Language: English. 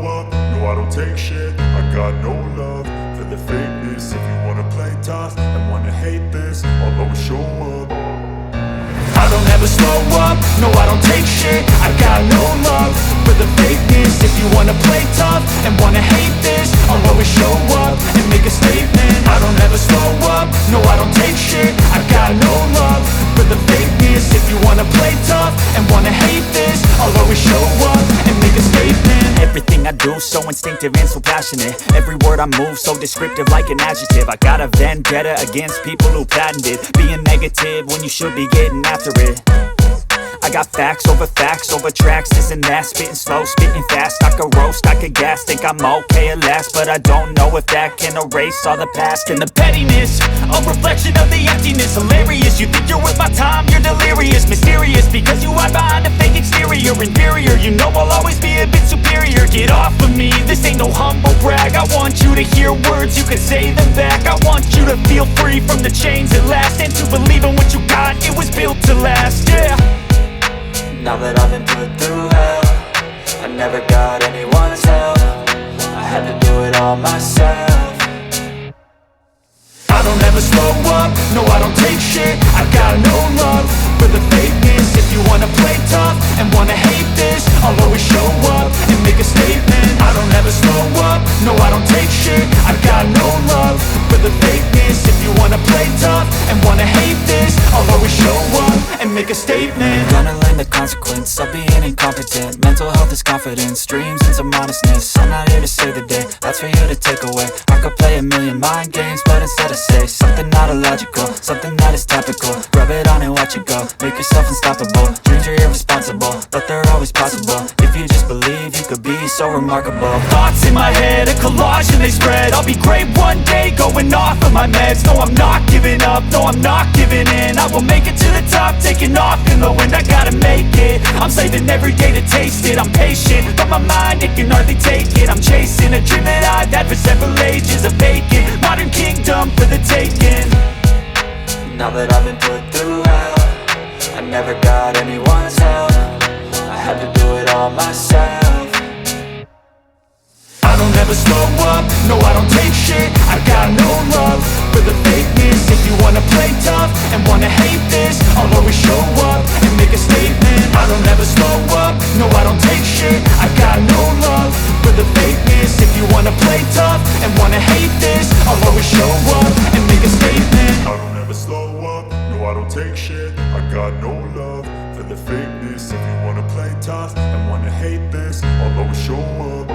up, no I don't take shit. I got no love for the fakeness. If you wanna play tough and wanna hate this, I'll always show up. I don't ever slow up, no I don't take shit. I got no love for the fakeness. If you wanna play tough and wanna hate this, I'll always show up and make a statement. I don't ever slow up, no I don't take shit. I got no love for the fakeness. If you wanna play tough and wanna hate this, I'll always show up and make a statement. Everything I do so instinctive and so passionate. Every word I move so descriptive like an adjective. I got a vendetta against people who patented being negative when you should be getting after it. I got facts over tracks, this and that. Spitting slow, spitting fast, I could roast, I could gas. Think I'm okay at last, but I don't know if that can erase all the past. And the pettiness, a reflection of the emptiness. Hilarious, you think you're worth my time, you're delirious. Mysterious, because you hide behind a fake exterior. Inferior, you know I'll always be a bit superior. Get off of me, this ain't no humble brag. I want you to hear words, you can say them back. I want you to feel free from the chains at last, and to believe in what you got, it was built to last, yeah. Now that I've been put through hell, I never got anyone's help. I had to do it all myself. I don't ever slow up, no I don't take shit. I got no love for the fakeness. If you wanna play tough and wanna hate this, I'll always show up and make a statement. I don't ever slow up, no I don't take shit. I got no love for the fakeness. If you wanna play tough and wanna hate this, I'll always show up and make a statement. Gonna learn the consequence of being incompetent. Mental health is confidence, dreams and some honestness. I'm not here to save the day, that's for you to take away. I could play a million mind games, but instead I say something not illogical, something that is topical. Rub it on and watch it go, make yourself unstoppable. Dreams are irresponsible, but they're always possible. If you just believe, you could be so remarkable. Thoughts in my head, a collage and they spread. I'll be great one day, going off of my meds. No, I'm not giving up, no, I'm not giving in. I will make it to the top, taking off in the wind. I gotta make it, I'm saving every day to taste it. I'm patient, but my mind, it can hardly take it. I'm chasing a dream that I've had for several ages. A vacant, modern kingdom for the taking. Now that I've been put through hell, I never got anyone's help. I had to do it all myself. I don't ever slow up, no I don't take shit. I got no love for the fakeness. If you wanna play tough and wanna hate this, I'll always show up and make a statement. I don't ever slow up, no I don't take shit. I got no love for the fakeness. If you wanna play tough and wanna hate this, I'll always show up and make a statement. I don't ever slow up, no I don't take shit. I got no love for the fakeness. If you wanna play tough and wanna hate this, I'll always show up.